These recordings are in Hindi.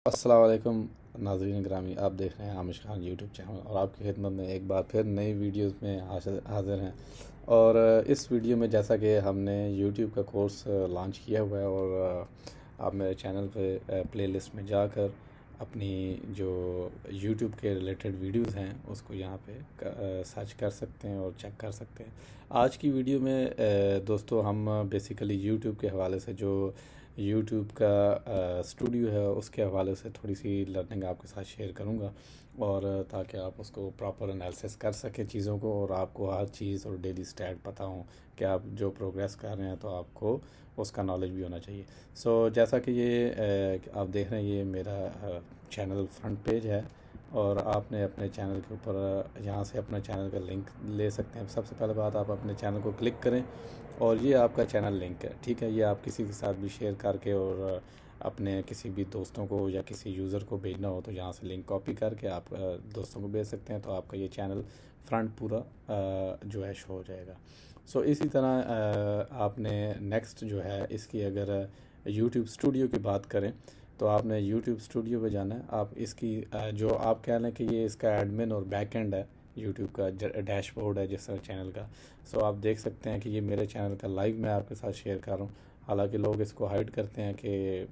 अस्सलाम वालेकुम नाज़रीन ग्रामी, आप देख रहे हैं आमिश खान यूट्यूब चैनल और आपकी खिदमत में एक बार फिर नई वीडियोस में हाज़िर हैं। और इस वीडियो में जैसा कि हमने यूट्यूब का कोर्स लॉन्च किया हुआ है और आप मेरे चैनल पे प्लेलिस्ट में जाकर अपनी जो यूट्यूब के रिलेटेड वीडियोस हैं उसको यहाँ पे सर्च कर सकते हैं और चेक कर सकते हैं। आज की वीडियो में दोस्तों हम बेसिकली यूट्यूब के हवाले से जो यूट्यूब का स्टूडियो है उसके हवाले से थोड़ी सी लर्निंग आपके साथ शेयर करूँगा और ताकि आप उसको प्रॉपर एनालिसिस कर सकें चीज़ों को और आपको हर चीज़ और डेली स्टैट पता हो कि आप जो प्रोग्रेस कर रहे हैं तो आपको उसका नॉलेज भी होना चाहिए। जैसा कि ये आप देख रहे हैं, ये मेरा चैनल फ्रंट पेज है और आपने अपने चैनल के ऊपर यहाँ से अपना चैनल का लिंक ले सकते हैं। सबसे पहले बात, आप अपने चैनल को क्लिक करें और ये आपका चैनल लिंक है, ठीक है। ये आप किसी के साथ भी शेयर करके और अपने किसी भी दोस्तों को या किसी यूज़र को भेजना हो तो यहाँ से लिंक कॉपी करके आप दोस्तों को भेज सकते हैं, तो आपका ये चैनल फ्रंट पूरा जो है शो हो जाएगा। इसी तरह आपने नेक्स्ट जो है इसकी अगर यूट्यूब स्टूडियो की बात करें तो आपने यूट्यूब स्टूडियो पे जाना है। आप इसकी जो आप कह लें कि ये इसका एडमिन और बैक एंड है, यूट्यूब का डैशबोर्ड है जिस तरह चैनल का। आप देख सकते हैं कि ये मेरे चैनल का लाइव मैं आपके साथ शेयर कर रहा हूँ। हालांकि लोग इसको हाइड करते हैं कि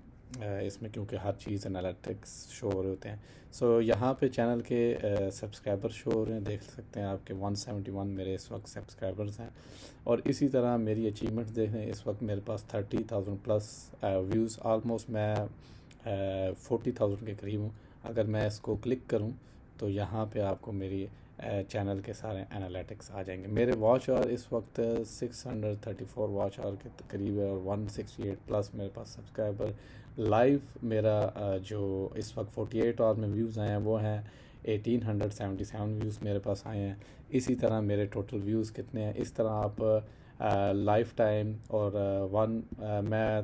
इसमें क्योंकि हर चीज़ एनालिटिक्स शो हो रहे होते हैं। यहाँ पे चैनल के सब्सक्राइबर शो हो रहे हैं, देख सकते हैं आपके 171 मेरे इस वक्त सब्सक्राइबर्स हैं। और इसी तरह मेरी अचीवमेंट्स देख रहे हैं, इस वक्त मेरे पास 30,000 प्लस व्यूज़, आलमोस्ट मैं 40,000 के करीब हूँ। अगर मैं इसको क्लिक करूँ तो यहाँ पे आपको मेरी चैनल के सारे एनालिटिक्स आ जाएंगे। मेरे वॉच आवर इस वक्त 634 वॉच आवर के करीब है और 168 प्लस मेरे पास सब्सक्राइबर। लाइव मेरा जो इस वक्त 48 आवर में व्यूज़ आए हैं वो हैं 1877 व्यूज़ मेरे पास आए हैं। इसी तरह मेरे टोटल व्यूज़ कितने हैं, इस तरह आप लाइफ टाइम और मैं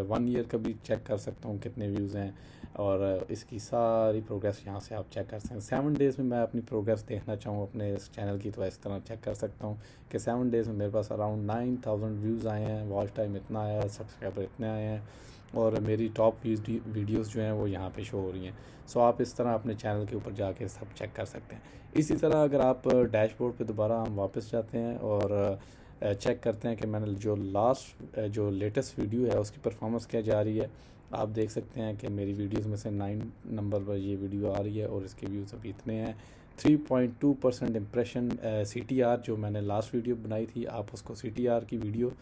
1 ईयर का भी चेक कर सकता हूँ कितने व्यूज़ हैं और इसकी सारी प्रोग्रेस यहाँ से आप चेक कर सकते हैं। 7 डेज़ में मैं अपनी प्रोग्रेस देखना चाहूँ अपने इस चैनल की तो इस तरह चेक कर सकता हूँ कि 7 डेज़ में मेरे पास अराउंड 9000 व्यूज़ आए हैं, वॉच टाइम इतना आया है, सब्सक्राइबर इतने आए हैं और मेरी टॉप वीडियोज़ जो हैं वो यहाँ पे शो हो रही हैं। आप इस तरह अपने चैनल के ऊपर जाके सब चेक कर सकते हैं। इसी तरह अगर आप डैशबोर्ड पे दोबारा हम वापस जाते हैं और चेक करते हैं कि मैंने जो लेटेस्ट वीडियो है उसकी परफॉर्मेंस क्या जा रही है, आप देख सकते हैं कि मेरी वीडियोस में से 9 नंबर पर ये वीडियो आ रही है और इसके व्यूज़ अभी इतने हैं। 3.2% इम्प्रेशन CTR जो मैंने लास्ट वीडियो बनाई थी, आप उसको CTR की वीडियो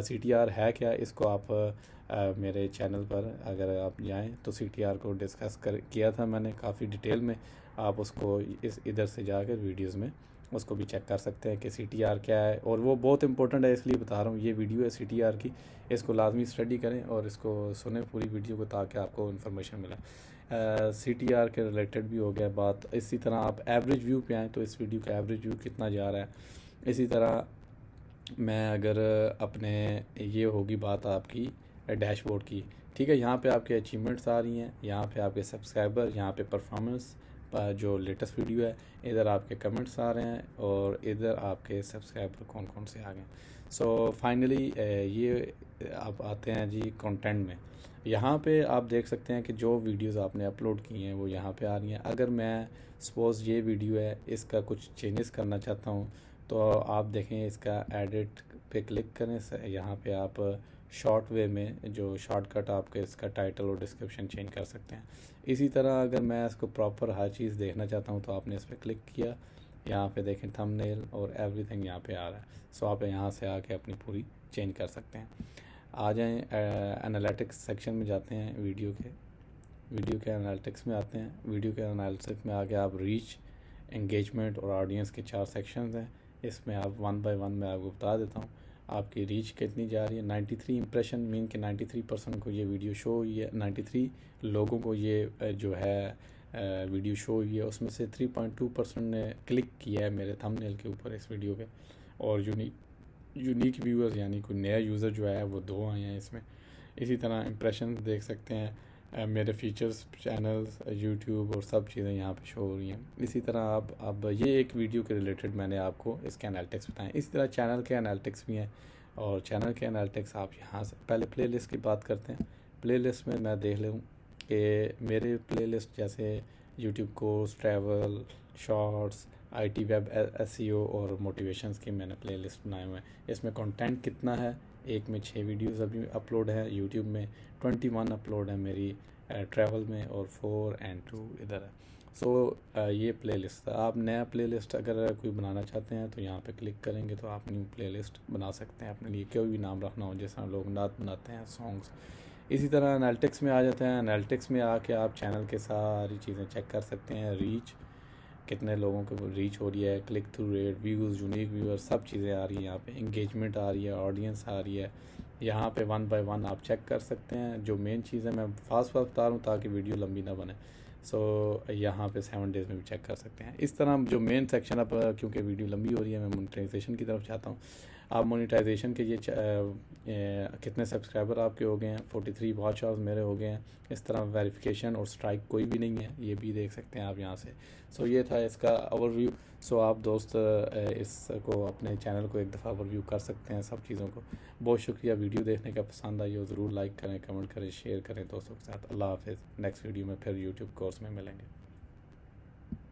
CTR है क्या, इसको आप मेरे चैनल पर अगर आप जाएं तो CTR को डिस्कस किया था मैंने काफ़ी डिटेल में। आप उसको इधर से जाकर वीडियोस में उसको भी चेक कर सकते हैं कि CTR क्या है, और वो बहुत इंपॉर्टेंट है इसलिए बता रहा हूँ। ये वीडियो है CTR की, इसको लाजमी स्टडी करें और इसको सुने पूरी वीडियो को ताकि आपको इन्फॉर्मेशन मिले। CTR के रिलेटेड भी हो गया बात। इसी तरह आप एवरेज व्यू पे आएँ तो इस वीडियो का एवरेज व्यू कितना जा रहा है। इसी तरह मैं अगर अपने ये होगी बात आपकी डैशबोर्ड की, ठीक है। यहाँ पे आपके अचीवमेंट्स आ रही हैं, यहाँ पे आपके सब्सक्राइबर, यहाँ पे परफॉर्मेंस जो लेटेस्ट वीडियो है, इधर आपके कमेंट्स आ रहे हैं और इधर आपके सब्सक्राइबर कौन कौन से आ गए। फाइनली ये आप आते हैं जी कंटेंट में। यहाँ पे आप देख सकते हैं कि जो वीडियोस आपने अपलोड की हैं वो यहाँ पे आ रही हैं। अगर मैं सपोज़ ये वीडियो है इसका कुछ चेंजेस करना चाहता हूँ तो आप देखें, इसका एडिट पे क्लिक करें, यहाँ पे आप शॉर्ट वे में जो शॉर्टकट आपके इसका टाइटल और डिस्क्रिप्शन चेंज कर सकते हैं। इसी तरह अगर मैं इसको प्रॉपर हर चीज़ देखना चाहता हूँ तो आपने इस पर क्लिक किया, यहाँ पे देखें थंबनेल और एवरीथिंग यहाँ पे आ रहा है। आप यहाँ से आके अपनी पूरी चेंज कर सकते हैं। आ जाएं एनालिटिक्स सेक्शन में जाते हैं, वीडियो के एनालिटिक्स में आते हैं। वीडियो के एनालिटिक्स में आके आप रीच, एंगेजमेंट और ऑडियंस के 4 सेक्शंस हैं। इसमें आप 1 बाय 1 मैं आपको बता देता हूँ। आपकी रीच कितनी जा रही है, 93 इंप्रेशन, मीन कि 93% को ये वीडियो शो हुई है, 93 लोगों को ये जो है वीडियो शो हुई है। उसमें से 3.2% ने क्लिक किया है मेरे थंबनेल के ऊपर इस वीडियो पे, और यूनिक व्यूअर्स यानी कोई नया यूज़र जो है वो 2 आए हैं इसमें। इसी तरह इंप्रेशन देख सकते हैं, मेरे फीचर्स, चैनल्स, यूट्यूब और सब चीज़ें यहाँ पे शो हो रही हैं। इसी तरह आप अब ये एक वीडियो के रिलेटेड मैंने आपको इसके एनालिटिक्स बताएं। इसी तरह चैनल के एनालिटिक्स भी हैं और चैनल के एनालिटिक्स आप यहाँ से पहले प्लेलिस्ट की बात करते हैं। प्लेलिस्ट में मैं देख लूँ कि मेरे प्लेलिस्ट जैसे YouTube course, travel, shorts, IT, web, SEO और मोटिवेशंस की मैंने प्लेलिस्ट बनाए हुए हैं। इसमें कंटेंट कितना है, एक में 6 वीडियोस अभी अपलोड है यूट्यूब में, 21 अपलोड है मेरी ट्रैवल में, और 4 एंड 2 इधर है। सो ये प्लेलिस्ट, आप नया प्लेलिस्ट अगर कोई बनाना चाहते हैं तो यहाँ पे क्लिक करेंगे तो आप न्यू प्लेलिस्ट बना सकते हैं अपने लिए, कोई भी नाम रखना हो, जैसा लोग नात बनाते हैं, सॉन्ग्स। इसी तरह एनालिटिक्स में आ जाते हैं। एनालिटिक्स में आके आप चैनल के सारी चीज़ें चेक कर सकते हैं, रीच कितने लोगों को रीच हो रही है, click through rate, views, unique viewer, सब चीज़ें आ रही हैं यहाँ पे, इंगेजमेंट आ रही है, ऑडियंस आ रही है। यहाँ पे 1 बाय 1 आप चेक कर सकते हैं। जो मेन चीज़ है, मैं फास्ट फास्ट बता रहा हूँ ताकि वीडियो लंबी ना बने। सो यहाँ पे 7 डेज़ में भी चेक कर सकते हैं। इस तरह जो मेन सेक्शन अब क्योंकि वीडियो लंबी हो रही है, मैं मोनेटाइजेशन की तरफ चाहता हूँ। आप मोनेटाइजेशन के ये कितने सब्सक्राइबर आपके हो गए हैं, 43 वॉच आवर्स मेरे हो गए हैं। इस तरह वेरिफिकेशन और स्ट्राइक कोई भी नहीं है, ये भी देख सकते हैं आप यहाँ से। सो ये था इसका ओवरव्यू। सो आप दोस्त इसको अपने चैनल को एक दफ़ा ओवरव्यू कर सकते हैं सब चीज़ों को। बहुत शुक्रिया वीडियो देखने का, पसंद आई हो ज़रूर लाइक करें, कमेंट करें, शेयर करें दोस्तों के साथ। अल्लाह हाफिज़। नेक्स्ट वीडियो में फिर यूट्यूब कोर्स में मिलेंगे।